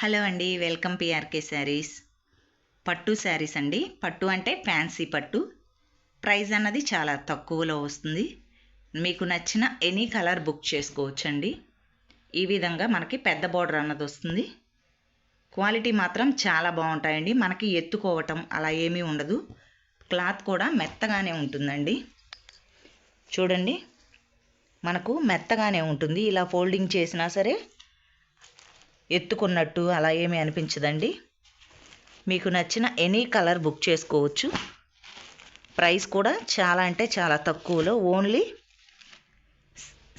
Hello అండి, welcome PRK saris. పట్టు శారీస్ అండి. పట్టు అంటే ఫ్యాన్సీ పట్టు. ప్రైస్ అన్నది చాలా తక్కువలో వస్తుంది. మీకు నచ్చిన ఎనీ కలర్ బుక్ చేసుకోవచ్చండి. ఈ విధంగా మనకి పెద్ద బోర్డర్ అన్నది వస్తుంది. క్వాలిటీ మాత్రం చాలా బాగుంటాయండి. మనకి ఎత్తుకోవటం అలా ఏమీ ఉండదు. క్లాత్ కూడా మెత్తగానే ఉంటుందండి. చూడండి, మనకు మెత్తగానే ఉంటుంది. ఇలా ఫోల్డింగ్ చేసినా సరే ఎత్తుకున్నట్టు అలా ఏమీ అనిపించదండి. మీకు నచ్చిన ఎనీ కలర్ బుక్ చేసుకోవచ్చు. ప్రైస్ కూడా చాలా అంటే చాలా తక్కువలో, ఓన్లీ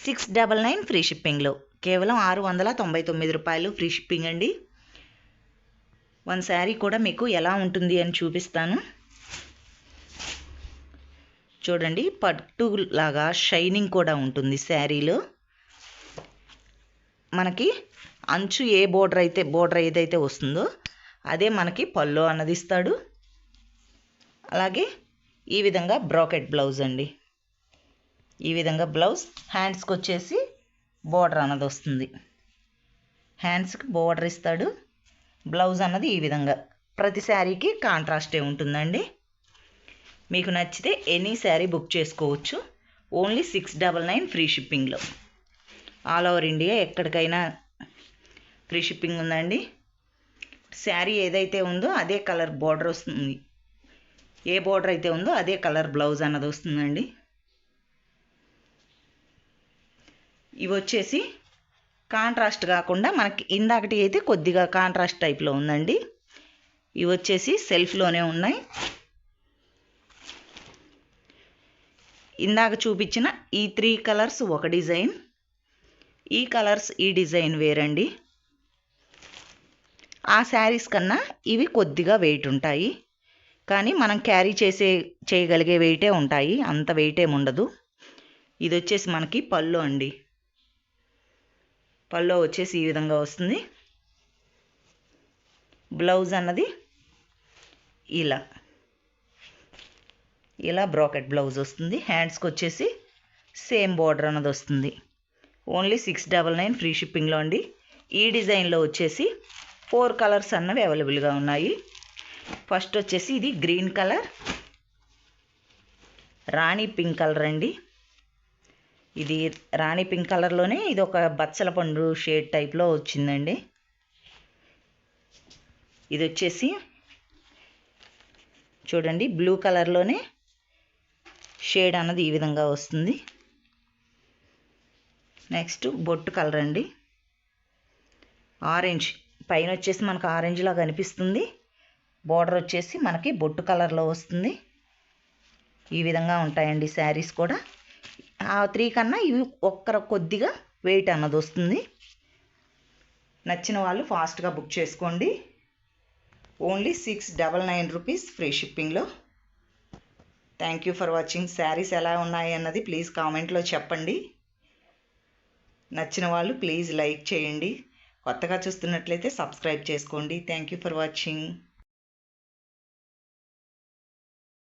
699 ఫ్రీ షిప్పింగ్లో, కేవలం 699 రూపాయలు ఫ్రీ షిప్పింగ్ అండి. వన్ శారీ కూడా మీకు ఎలా ఉంటుంది అని చూపిస్తాను. చూడండి, పట్టులాగా షైనింగ్ కూడా ఉంటుంది శారీలో. మనకి అంచు ఏ బోర్డర్ ఏదైతే వస్తుందో అదే మనకి పళ్ళు అన్నది ఇస్తాడు. అలాగే ఈ విధంగా బ్రాకెట్ బ్లౌజ్ అండి. ఈ విధంగా బ్లౌజ్, హ్యాండ్స్కి వచ్చేసి బోర్డర్ అన్నది వస్తుంది. హ్యాండ్స్కి బోర్డర్ ఇస్తాడు. బ్లౌజ్ అన్నది ఈ విధంగా ప్రతి శారీకి కాంట్రాస్టే ఉంటుందండి. మీకు నచ్చితే ఎనీ శారీ బుక్ చేసుకోవచ్చు. ఓన్లీ 699 ఫ్రీ షిప్పింగ్లో. ఆల్ ఓవర్ ఇండియా ఎక్కడికైనా ఫ్రీ షిప్పింగ్ ఉందండి. శారీ ఏదైతే ఉందో అదే కలర్ బోర్డర్ వస్తుంది. ఏ బోర్డర్ అయితే ఉందో అదే కలర్ బ్లౌజ్ అన్నది వస్తుందండి. ఇవి వచ్చేసి కాంట్రాస్ట్ కాకుండా మనకి ఇందాకటి అయితే కొద్దిగా కాంట్రాస్ట్ టైప్లో ఉందండి. ఇవి వచ్చేసి సెల్ఫ్లోనే ఉన్నాయి. ఇందాక చూపించిన ఈ 3 కలర్స్ ఒక డిజైన్, ఈ కలర్స్ ఈ డిజైన్ వేరండి. ఆ శారీస్ కన్నా ఇవి కొద్దిగా వెయిట్ ఉంటాయి, కానీ మనం క్యారీ చేయగలిగే వెయిటే ఉంటాయి. అంత వెయిట్ ఏమి ఉండదు. ఇది వచ్చేసి మనకి పళ్ళు అండి. పళ్ళు వచ్చేసి ఈ విధంగా వస్తుంది. బ్లౌజ్ అన్నది ఇలా బ్రాకెట్ బ్లౌజ్ వస్తుంది. హ్యాండ్స్కి వచ్చేసి సేమ్ బోర్డర్ అన్నది వస్తుంది. ఓన్లీ 699 ఫ్రీ షిప్పింగ్లో అండి. ఈ డిజైన్లో వచ్చేసి 4 కలర్స్ అన్నవి అవైలబుల్గా ఉన్నాయి. ఫస్ట్ వచ్చేసి ఇది గ్రీన్ కలర్, రాణి పింక్ కలర్ అండి. ఇది రాణి పింక్ కలర్లోనే ఇది ఒక బచ్చల పండు షేడ్ టైప్లో వచ్చిందండి. ఇది వచ్చేసి చూడండి, బ్లూ కలర్లోనే షేడ్ అన్నది ఈ విధంగా వస్తుంది. నెక్స్ట్ బొట్టు కలర్ అండి, ఆరెంజ్. పైన వచ్చేసి మనకు ఆరెంజ్ లాగా కనిపిస్తుంది. బోర్డర్ వచ్చేసి మనకి బొట్టు కలర్లో వస్తుంది. ఈ విధంగా ఉంటాయండి శారీస్ కూడా. ఆ 3 కన్నా ఇవి కొద్దిగా వెయిట్ అన్నది వస్తుంది. నచ్చిన వాళ్ళు ఫాస్ట్గా బుక్ చేసుకోండి. ఓన్లీ 699 రూపీస్ ఫ్రీ షిప్పింగ్లో. Thank you for watching. Saris ఎలా ఉన్నాయి అన్నది ప్లీజ్ కామెంట్లో చెప్పండి. నచ్చిన వాళ్ళు ప్లీజ్ లైక్ చేయండి. కొత్తగా చూస్తున్నట్లయితే సబ్స్క్రైబ్ చేసుకోండి. Thank you for watching.